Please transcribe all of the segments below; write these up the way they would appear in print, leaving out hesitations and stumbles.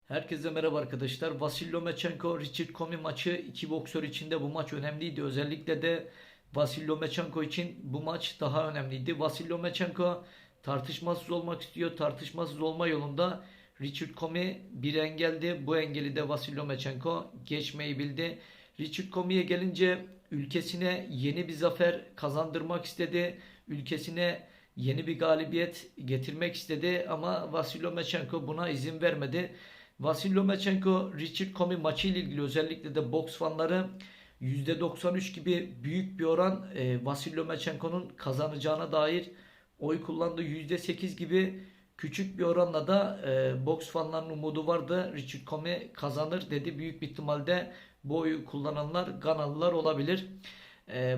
Herkese merhaba arkadaşlar. Vasil Lomachenko Richard Commey maçı iki boksör için de bu maç önemliydi. Özellikle de Vasil Lomachenko için bu maç daha önemliydi. Vasil Lomachenko tartışmasız olmak istiyor. Tartışmasız olma yolunda Richard Commey bir engeldi. Bu engeli de Vasil Lomachenko geçmeyi bildi. Richard Commey'e gelince ülkesine yeni bir zafer kazandırmak istedi. Ülkesine yeni bir galibiyet getirmek istedi ama Vasil Lomachenko buna izin vermedi. Vasil Lomachenko Richard Commey maçı ile ilgili özellikle de boks fanları %93 gibi büyük bir oran Vasil Lomachenko'nun kazanacağına dair oy kullandı. %8 gibi küçük bir oranla da boks fanlarının umudu vardı. Richard Commey kazanır dedi. Büyük bir ihtimalle bu oyu kullananlar Ganalılar olabilir.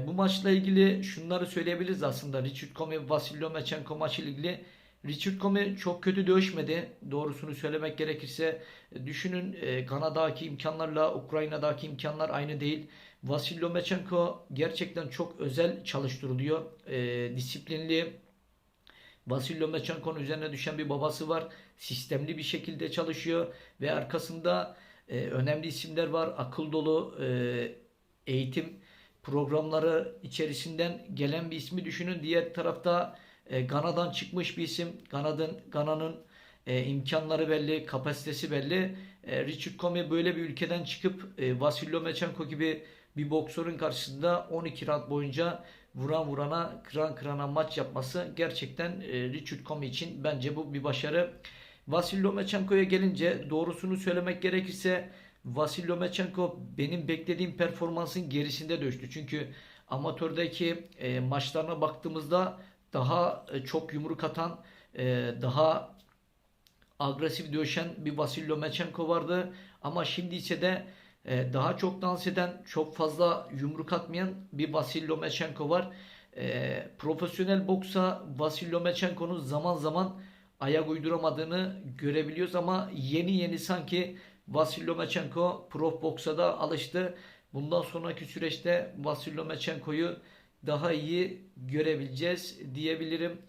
Bu maçla ilgili şunları söyleyebiliriz aslında. Richard Commey Vasil Lomachenko maçı ile ilgili Richard Commey çok kötü dövüşmedi. Doğrusunu söylemek gerekirse düşünün, Kanada'daki imkanlarla Ukrayna'daki imkanlar aynı değil. Vasil Lomachenko gerçekten çok özel çalıştırılıyor. Disiplinli. Vasil Lomachenko'nun üzerine düşen bir babası var. Sistemli bir şekilde çalışıyor ve arkasında önemli isimler var. Akıl dolu eğitim programları içerisinden gelen bir ismi düşünün. Diğer tarafta Gana'dan çıkmış bir isim. Gana'nın imkanları belli, kapasitesi belli. Richard Commey böyle bir ülkeden çıkıp Vasil Lomachenko gibi bir boksörün karşısında 12 round boyunca vuran vurana, kıran kırana maç yapması gerçekten Richard Commey için bence bu bir başarı. Vasil Lomachenko'ya gelince doğrusunu söylemek gerekirse Vasil Lomachenko benim beklediğim performansın gerisinde düştü. Çünkü amatördeki maçlarına baktığımızda daha çok yumruk atan, daha agresif dövüşen bir Vasil Lomachenko vardı. Ama şimdi ise de daha çok dans eden, çok fazla yumruk atmayan bir Vasil Lomachenko var. Profesyonel boksa Vasil Lomachenko'nun zaman zaman ayak uyduramadığını görebiliyoruz ama yeni yeni sanki Vasil Lomachenko pro boksa da alıştı. Bundan sonraki süreçte Vasil Lomachenko'yu daha iyi görebileceğiz diyebilirim.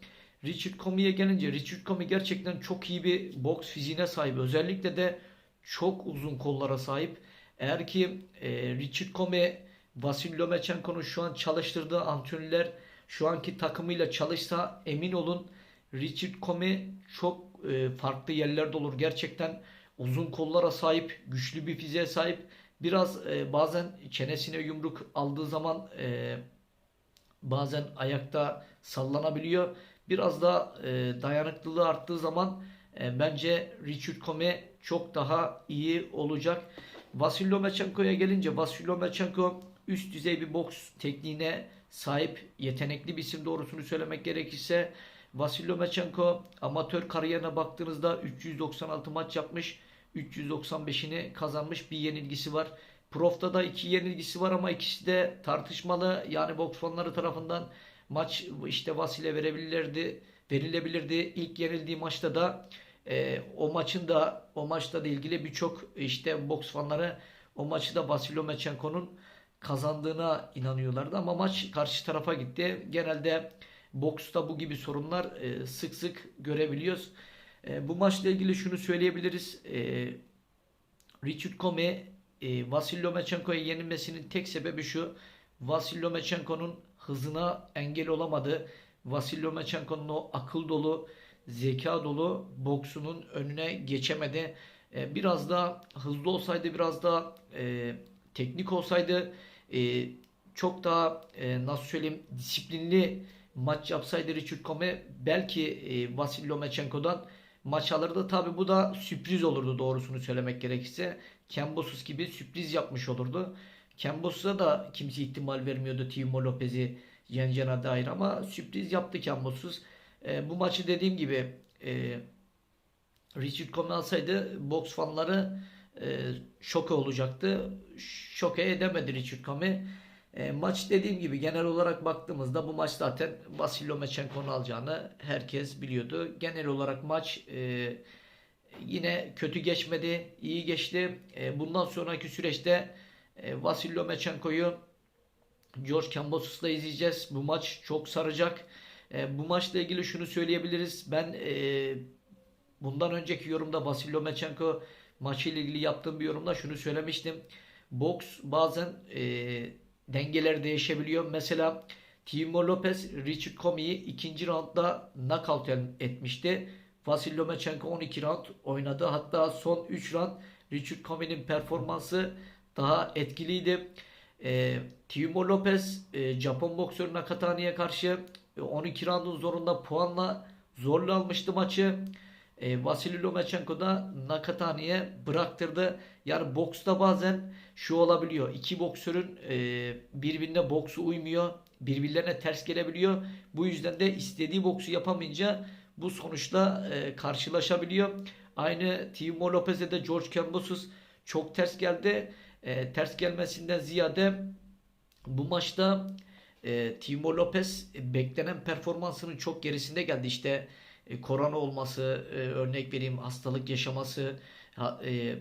Richard Commey'e gelince Richard Commey gerçekten çok iyi bir boks fiziğine sahip. Özellikle de çok uzun kollara sahip. Eğer ki Richard Commey Vasil Lomachenko'nun şu an çalıştırdığı antrenörler şu anki takımıyla çalışsa emin olun Richard Commey çok farklı yerlerde olur. Gerçekten uzun kollara sahip, güçlü bir fiziğe sahip. Biraz bazen çenesine yumruk aldığı zaman bazen ayakta sallanabiliyor. Biraz da dayanıklılığı arttığı zaman bence Richard Commey çok daha iyi olacak. Vasil Lomachenko'ya gelince Vasil Lomachenko üst düzey bir boks tekniğine sahip, yetenekli bir isim doğrusunu söylemek gerekirse. Vasil Lomachenko amatör kariyerine baktığınızda 396 maç yapmış, 395'ini kazanmış, bir yenilgisi var. Prof'ta da 2 yenilgisi var ama ikisi de tartışmalı. Yani boks fanları tarafından maç işte Vasil'e verilebilirdi. İlk yenildiği maçta da o maçta da ilgili birçok işte boks fanları o maçı da Vasil Lomachenko'nun kazandığına inanıyorlardı ama maç karşı tarafa gitti. Genelde boksta bu gibi sorunlar sık sık görebiliyoruz. Bu maçla ilgili şunu söyleyebiliriz. Richard Commey Vasil Lomachenko'ya yenilmesinin tek sebebi şu. Vasil Lomachenko'nun hızına engel olamadı. Vasil Lomachenko'nun o akıl dolu, zeka dolu boksunun önüne geçemedi. Biraz daha hızlı olsaydı, biraz daha teknik olsaydı, çok daha nasıl söyleyeyim disiplinli maç yapsaydı Richard Commey belki Vasil Lomachenko'dan maç alırdı. Tabi bu da sürpriz olurdu doğrusunu söylemek gerekirse. Kambosos gibi sürpriz yapmış olurdu. Kambosos'a da kimse ihtimal vermiyordu Teofimo Lopez'i yeneceğine dair ama sürpriz yaptı Kambosos. Bu maçı dediğim gibi Richard Commey alsaydı boks fanları şoke olacaktı. Şoke edemedi Richard Commey. Maç dediğim gibi genel olarak baktığımızda bu maç zaten Vasil Lomachenko'nun alacağını herkes biliyordu. Genel olarak maç yine kötü geçmedi, iyi geçti. Bundan sonraki süreçte Vasil Lomachenko'yu George Kambosos'la izleyeceğiz. Bu maç çok saracak. Bu maçla ilgili şunu söyleyebiliriz. Ben bundan önceki yorumda Vasil Lomachenko maçı ile ilgili yaptığım bir yorumda şunu söylemiştim. Boks bazen dengeler değişebiliyor. Mesela Timur Lopez Richard Commey'i ikinci roundda knockout etmişti. Vasil Lomachenko 12 round oynadı. Hatta son 3 round Richard Commey'nin performansı daha etkiliydi. Timur Lopez Japon boksörü Nakatani'ye karşı 12 roundun zorunda puanla zorla almıştı maçı. Vasily Lomachenko da Nakatani'ye bıraktırdı. Yani boksta bazen şu olabiliyor. İki boksörün birbirine boksu uymuyor. Birbirlerine ters gelebiliyor. Bu yüzden de istediği boksu yapamayınca bu sonuçla karşılaşabiliyor. Aynı Timur Lopez'e de George Kambosos çok ters geldi. Ters gelmesinden ziyade bu maçta Timur Lopez beklenen performansının çok gerisinde geldi. İşte korona olması, örnek vereyim hastalık yaşaması,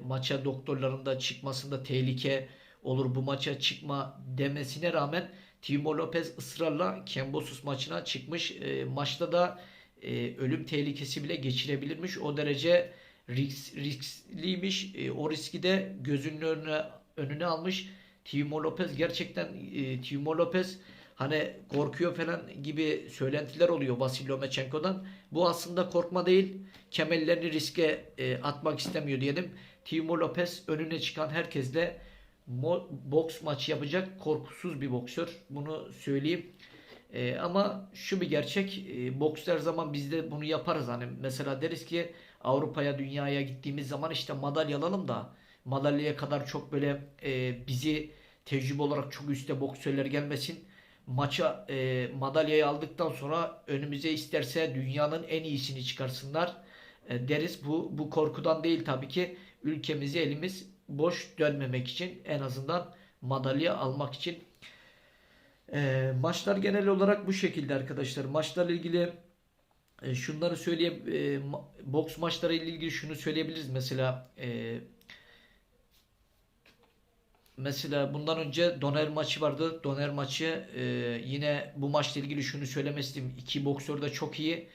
maça doktorların da çıkmasında tehlike olur bu maça çıkma demesine rağmen Timur Lopez ısrarla Kambosos maçına çıkmış. Maçta da ölüm tehlikesi bile geçirebilirmiş. O derece riskliymiş. O riski de gözünün önüne almış. Timur Lopez gerçekten Timur Lopez hani korkuyor falan gibi söylentiler oluyor Vasil Lomachenko'dan. Bu aslında korkma değil. Kemerlerini riske atmak istemiyor diyelim. Timur Lopez önüne çıkan herkesle boks maçı yapacak korkusuz bir boksör. Bunu söyleyeyim. Ama şu bir gerçek. Boks her zaman biz de bunu yaparız. Hani mesela deriz ki Avrupa'ya, dünyaya gittiğimiz zaman işte madalya alalım da madalyaya kadar çok böyle bizi tecrübe olarak çok üstte boksörler gelmesin. Maça madalyayı aldıktan sonra önümüze isterse dünyanın en iyisini çıkarsınlar deriz. Bu korkudan değil tabii ki. Ülkemizi elimiz boş dönmemek için, en azından madalya almak için. Maçlar genel olarak bu şekilde arkadaşlar. Maçlarla ilgili şunları söyleyeyim. Boks maçları ile ilgili şunu söyleyebiliriz. Mesela bundan önce Doner maçı vardı. Doner maçı yine bu maçla ilgili şunu söylemek istedim. İki boksör de çok iyi.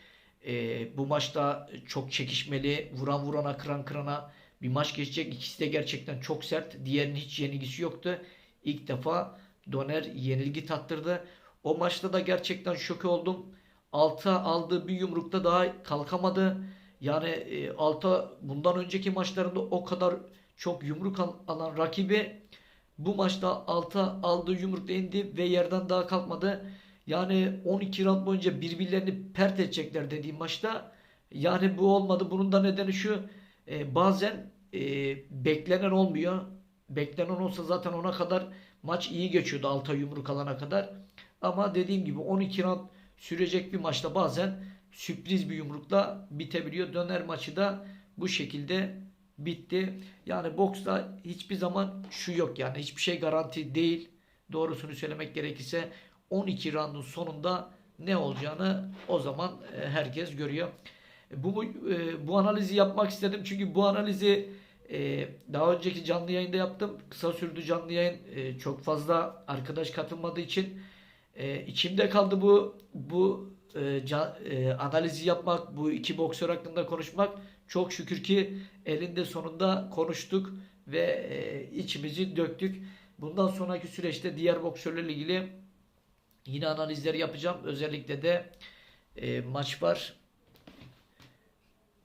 Bu maçta çok çekişmeli. Vuran vurana, kıran kırana bir maç geçecek. İkisi de gerçekten çok sert. Diğerinin hiç yenilgisi yoktu. İlk defa Doner yenilgi tattırdı. O maçta da gerçekten şok oldum. Alta aldığı bir yumrukta daha kalkamadı. Yani alta bundan önceki maçlarında o kadar çok yumruk alan rakibi bu maçta alta aldığı yumrukla indi ve yerden daha kalkmadı. Yani 12 round boyunca birbirlerini pert edecekler dediğim maçta. Yani bu olmadı. Bunun da nedeni şu. Bazen beklenen olmuyor. Beklenen olsa zaten ona kadar maç iyi geçiyordu alta yumruk alana kadar. Ama dediğim gibi 12 round sürecek bir maçta bazen sürpriz bir yumrukla bitebiliyor. Döner maçı da bu şekilde bitti. Yani boksta hiçbir zaman şu yok, yani hiçbir şey garanti değil. Doğrusunu söylemek gerekirse 12 roundun sonunda ne olacağını o zaman herkes görüyor. Bu analizi yapmak istedim çünkü bu analizi daha önceki canlı yayında yaptım. Kısa sürdü canlı yayın. Çok fazla arkadaş katılmadığı için içimde kaldı analizi yapmak, bu iki boksör hakkında konuşmak. Çok şükür ki elinde sonunda konuştuk ve içimizi döktük. Bundan sonraki süreçte diğer boksörlerle ilgili yine analizler yapacağım. Özellikle de maç var.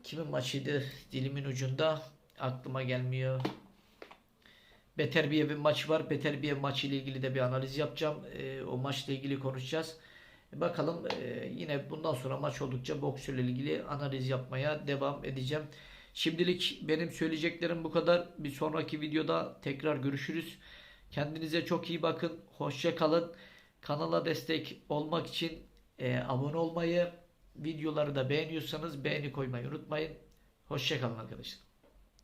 Kimin maçıydı? Dilimin ucunda. Aklıma gelmiyor. Beterbiyev'in maçı var. Beterbiyev maçı ile ilgili de bir analiz yapacağım. O maçla ilgili konuşacağız. Bakalım yine bundan sonra maç oldukça boksörle ilgili analiz yapmaya devam edeceğim. Şimdilik benim söyleyeceklerim bu kadar. Bir sonraki videoda tekrar görüşürüz. Kendinize çok iyi bakın. Hoşça kalın. Kanala destek olmak için abone olmayı, videoları da beğeniyorsanız beğeni koymayı unutmayın. Hoşça kalın arkadaşlar.